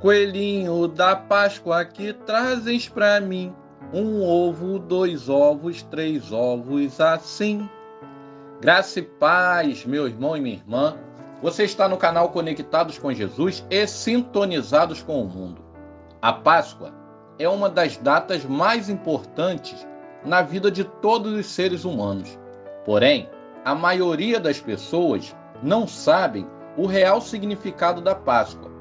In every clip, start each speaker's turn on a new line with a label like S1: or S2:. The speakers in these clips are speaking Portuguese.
S1: Coelhinho da Páscoa que trazes pra mim, 1 ovo, 2 ovos, 3 ovos, assim. Graça e paz, meu irmão e minha irmã. Você está no canal Conectados com Jesus e Sintonizados com o Mundo. A Páscoa é uma das datas mais importantes na vida de todos os seres humanos. Porém, a maioria das pessoas não sabem o real significado da Páscoa,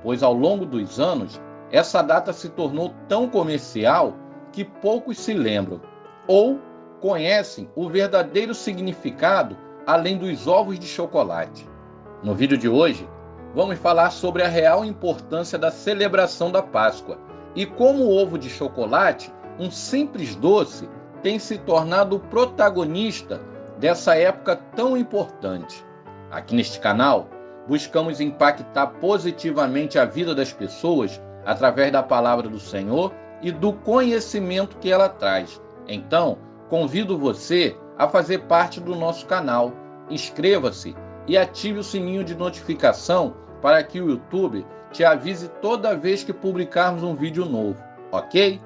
S1: pois ao longo dos anos, essa data se tornou tão comercial que poucos se lembram ou conhecem o verdadeiro significado além dos ovos de chocolate. No vídeo de hoje, vamos falar sobre a real importância da celebração da Páscoa e como o ovo de chocolate, um simples doce, tem se tornado o protagonista dessa época tão importante. Aqui neste canal, buscamos impactar positivamente a vida das pessoas através da palavra do Senhor e do conhecimento que ela traz. Então, convido você a fazer parte do nosso canal. Inscreva-se e ative o sininho de notificação para que o YouTube te avise toda vez que publicarmos um vídeo novo, ok?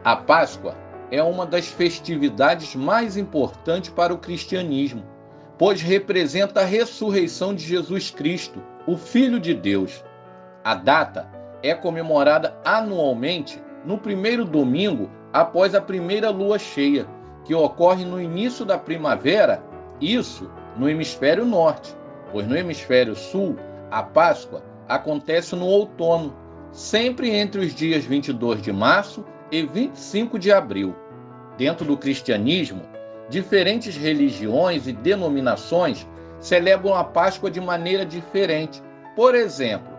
S1: A Páscoa é uma das festividades mais importantes para o cristianismo, pois representa a ressurreição de Jesus Cristo, o Filho de Deus. A data é comemorada anualmente no primeiro domingo após a primeira lua cheia, que ocorre no início da primavera, isso no hemisfério norte, pois no hemisfério sul, a Páscoa acontece no outono, sempre entre os dias 22 de março e 25 de abril. Dentro do cristianismo, diferentes religiões e denominações celebram a Páscoa de maneira diferente. Por exemplo,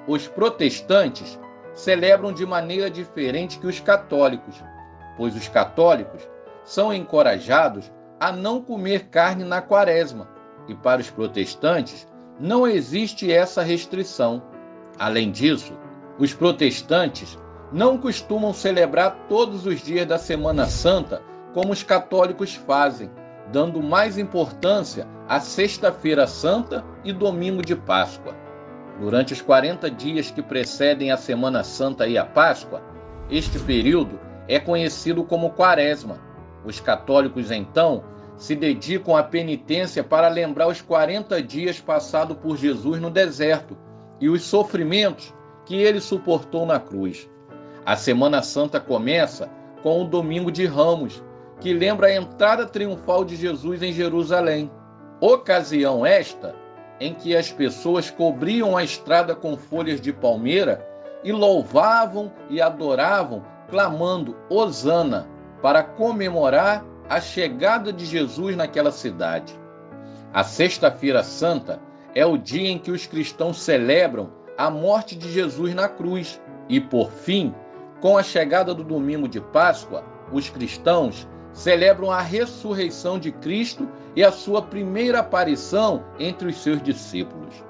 S1: os protestantes celebram de maneira diferente que os católicos, pois os católicos são encorajados a não comer carne na quaresma, e para os protestantes não existe essa restrição. Além disso, os protestantes não costumam celebrar todos os dias da Semana Santa como os católicos fazem, dando mais importância à Sexta-feira Santa e Domingo de Páscoa. Durante os 40 dias que precedem a Semana Santa e a Páscoa, este período é conhecido como Quaresma. Os católicos, então, se dedicam à penitência para lembrar os 40 dias passados por Jesus no deserto e os sofrimentos que ele suportou na cruz. A Semana Santa começa com o Domingo de Ramos, que lembra a entrada triunfal de Jesus em Jerusalém. Ocasião esta em que as pessoas cobriam a estrada com folhas de palmeira e louvavam e adoravam, clamando Hosana, para comemorar a chegada de Jesus naquela cidade. A Sexta-feira Santa é o dia em que os cristãos celebram a morte de Jesus na cruz e, por fim, com a chegada do domingo de Páscoa, os cristãos celebram a ressurreição de Cristo e a sua primeira aparição entre os seus discípulos.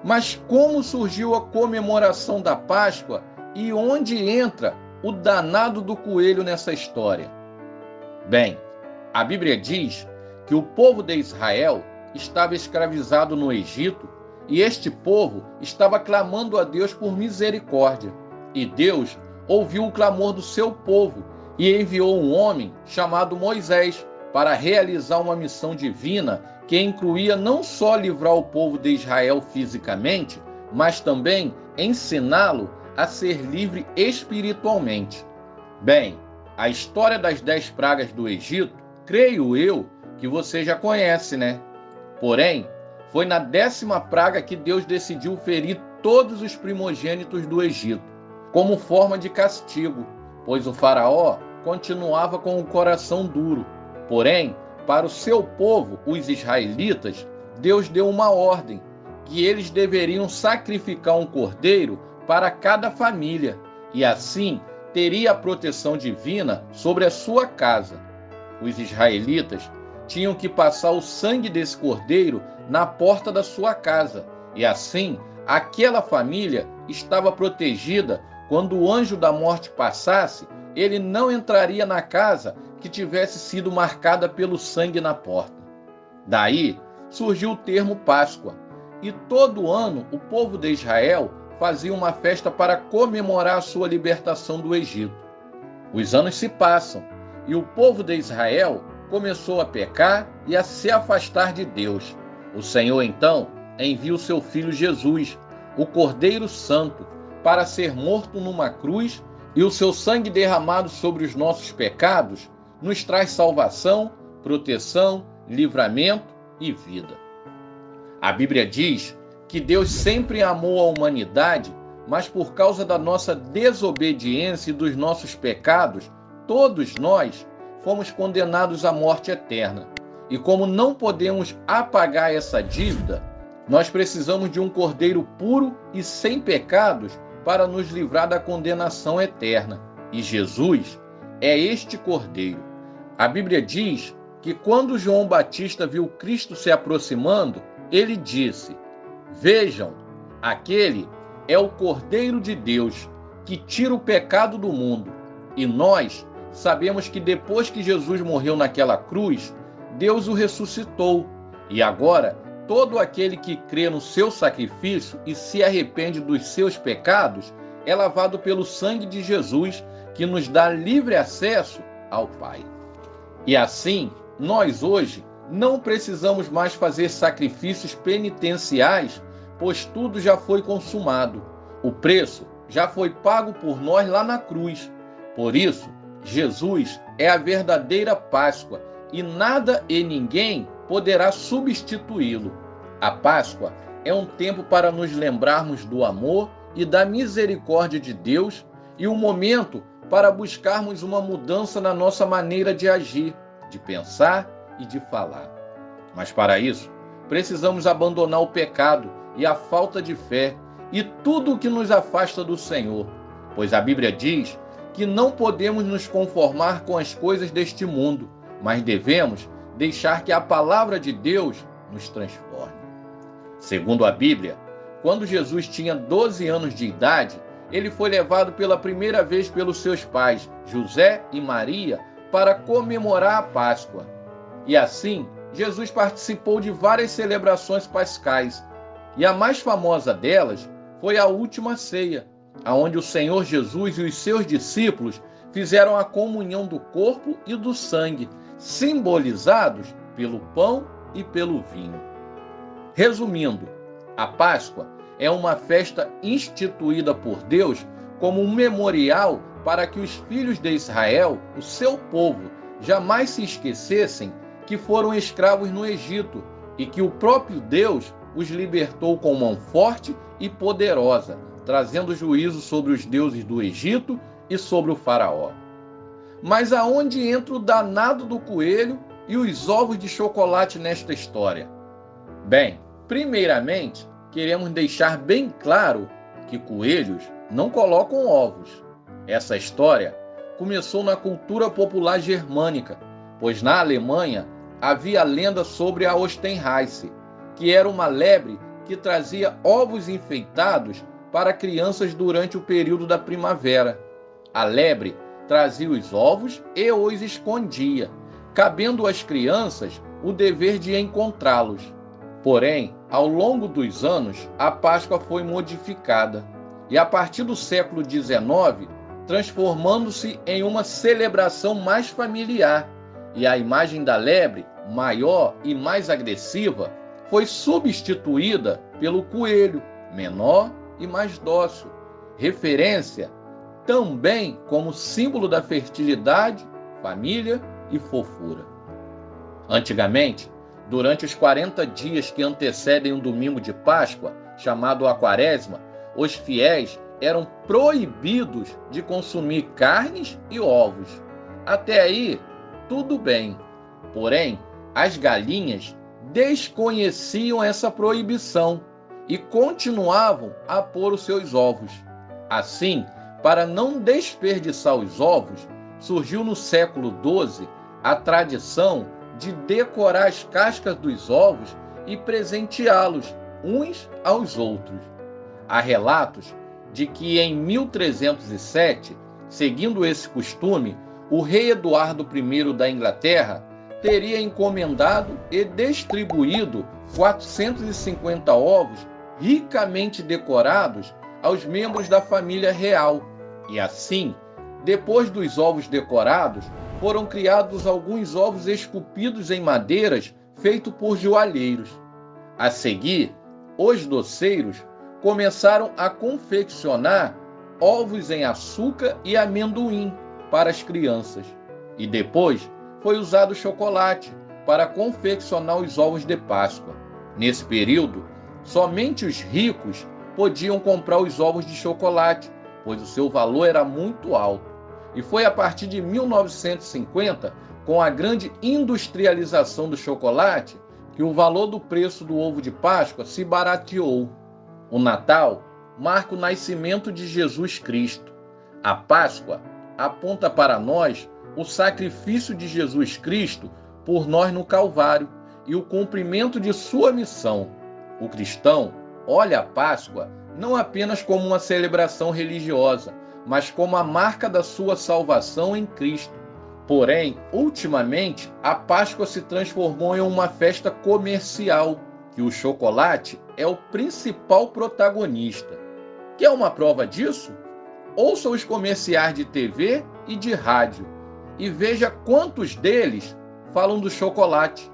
S1: Mas como surgiu a comemoração da Páscoa e onde entra o danado do coelho nessa história? Bem, a Bíblia diz que o povo de Israel estava escravizado no Egito e este povo estava clamando a Deus por misericórdia. E Deus ouviu o clamor do seu povo e enviou um homem chamado Moisés para realizar uma missão divina que incluía não só livrar o povo de Israel fisicamente, mas também ensiná-lo a ser livre espiritualmente. Bem, a história das 10 pragas do Egito, creio eu que você já conhece, né? Porém, foi na 10ª praga que Deus decidiu ferir todos os primogênitos do Egito, como forma de castigo, pois o faraó continuava com o coração duro. Porém, para o seu povo, os israelitas, Deus deu uma ordem, que eles deveriam sacrificar um cordeiro para cada família, e assim teria a proteção divina sobre a sua casa. Os israelitas tinham que passar o sangue desse cordeiro na porta da sua casa, e assim aquela família estava protegida. Quando o anjo da morte passasse, ele não entraria na casa que tivesse sido marcada pelo sangue na porta. Daí, surgiu o termo Páscoa, e todo ano o povo de Israel fazia uma festa para comemorar a sua libertação do Egito. Os anos se passam e o povo de Israel começou a pecar e a se afastar de Deus. O Senhor, então, envia o seu filho Jesus, o Cordeiro Santo, para ser morto numa cruz, e o seu sangue derramado sobre os nossos pecados nos traz salvação, proteção, livramento e vida. A Bíblia diz que Deus sempre amou a humanidade, mas por causa da nossa desobediência e dos nossos pecados, todos nós fomos condenados à morte eterna. E como não podemos apagar essa dívida, nós precisamos de um cordeiro puro e sem pecados para nos livrar da condenação eterna. E Jesus é este cordeiro. A Bíblia diz que quando João Batista viu Cristo se aproximando, ele disse: "Vejam, aquele é o Cordeiro de Deus que tira o pecado do mundo." E nós sabemos que depois que Jesus morreu naquela cruz, Deus o ressuscitou. E agora, todo aquele que crê no seu sacrifício e se arrepende dos seus pecados é lavado pelo sangue de Jesus, que nos dá livre acesso ao Pai. E assim, nós hoje não precisamos mais fazer sacrifícios penitenciais, pois tudo já foi consumado. O preço já foi pago por nós lá na cruz. Por isso, Jesus é a verdadeira Páscoa e nada e ninguém poderá substituí-lo. A Páscoa é um tempo para nos lembrarmos do amor e da misericórdia de Deus e um momento para buscarmos uma mudança na nossa maneira de agir, de pensar e de falar. Mas para isso, precisamos abandonar o pecado e a falta de fé e tudo o que nos afasta do Senhor, pois a Bíblia diz que não podemos nos conformar com as coisas deste mundo, mas devemos deixar que a palavra de Deus nos transforme. Segundo a Bíblia, quando Jesus tinha 12 anos de idade, ele foi levado pela primeira vez pelos seus pais, José e Maria, para comemorar a Páscoa. E assim, Jesus participou de várias celebrações pascais, e a mais famosa delas foi a última ceia, onde o Senhor Jesus e os seus discípulos fizeram a comunhão do corpo e do sangue, simbolizados pelo pão e pelo vinho. Resumindo, a Páscoa é uma festa instituída por Deus como um memorial para que os filhos de Israel, o seu povo, jamais se esquecessem que foram escravos no Egito e que o próprio Deus os libertou com mão forte e poderosa, trazendo juízo sobre os deuses do Egito e sobre o faraó. Mas aonde entra o danado do coelho e os ovos de chocolate nesta história? Bem, primeiramente, queremos deixar bem claro que coelhos não colocam ovos. Essa história começou na cultura popular germânica, pois na Alemanha havia a lenda sobre a Osterhaise, que era uma lebre que trazia ovos enfeitados para crianças durante o período da primavera. A lebre trazia os ovos e os escondia, cabendo às crianças o dever de encontrá-los. Porém, ao longo dos anos, a Páscoa foi modificada e, a partir do século XIX, transformando-se em uma celebração mais familiar, e a imagem da lebre, maior e mais agressiva, foi substituída pelo coelho, menor e mais dócil, referência também como símbolo da fertilidade, família e fofura. Antigamente, durante os 40 dias que antecedem o domingo de Páscoa, chamado a Quaresma, os fiéis eram proibidos de consumir carnes e ovos. Até aí, tudo bem. Porém, as galinhas desconheciam essa proibição e continuavam a pôr os seus ovos. Assim, para não desperdiçar os ovos, surgiu no século XII a tradição de decorar as cascas dos ovos e presenteá-los uns aos outros. Há relatos de que em 1307, seguindo esse costume, o rei Eduardo I da Inglaterra teria encomendado e distribuído 450 ovos ricamente decorados aos membros da família real. E assim, depois dos ovos decorados, foram criados alguns ovos esculpidos em madeiras feitos por joalheiros. A seguir, os doceiros começaram a confeccionar ovos em açúcar e amendoim para as crianças. E depois foi usado chocolate para confeccionar os ovos de Páscoa. Nesse período, somente os ricos podiam comprar os ovos de chocolate, pois o seu valor era muito alto. E foi a partir de 1950, com a grande industrialização do chocolate, que o valor do preço do ovo de Páscoa se barateou. O Natal marca o nascimento de Jesus Cristo. A Páscoa aponta para nós o sacrifício de Jesus Cristo por nós no Calvário e o cumprimento de sua missão. O cristão olha a Páscoa não apenas como uma celebração religiosa, mas como a marca da sua salvação em Cristo. Porém, ultimamente, a Páscoa se transformou em uma festa comercial, que o chocolate é o principal protagonista. Quer uma prova disso? Ouça os comerciais de TV e de rádio e veja quantos deles falam do chocolate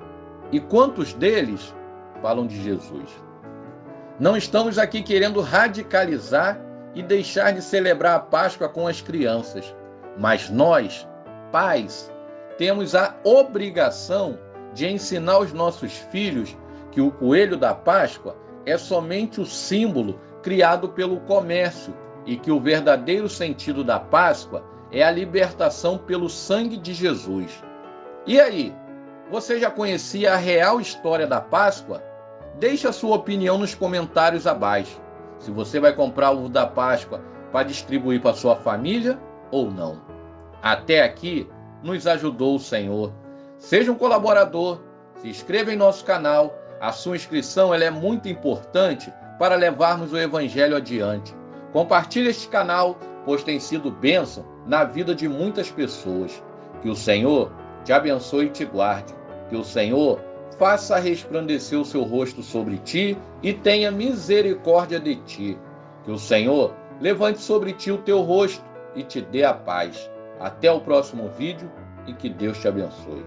S1: e quantos deles falam de Jesus. Não estamos aqui querendo radicalizar e deixar de celebrar a Páscoa com as crianças, mas nós, pais, temos a obrigação de ensinar aos nossos filhos que o coelho da Páscoa é somente o símbolo criado pelo comércio e que o verdadeiro sentido da Páscoa é a libertação pelo sangue de Jesus. E aí, você já conhecia a real história da Páscoa? Deixe a sua opinião nos comentários abaixo. Se você vai comprar o ovo da Páscoa para distribuir para sua família ou não. Até aqui nos ajudou o Senhor. Seja um colaborador, se inscreva em nosso canal. A sua inscrição ela é muito importante para levarmos o Evangelho adiante. Compartilhe este canal, pois tem sido bênção na vida de muitas pessoas. Que o Senhor te abençoe e te guarde. Que o Senhor faça resplandecer o seu rosto sobre ti e tenha misericórdia de ti. Que o Senhor levante sobre ti o teu rosto e te dê a paz. Até o próximo vídeo e que Deus te abençoe.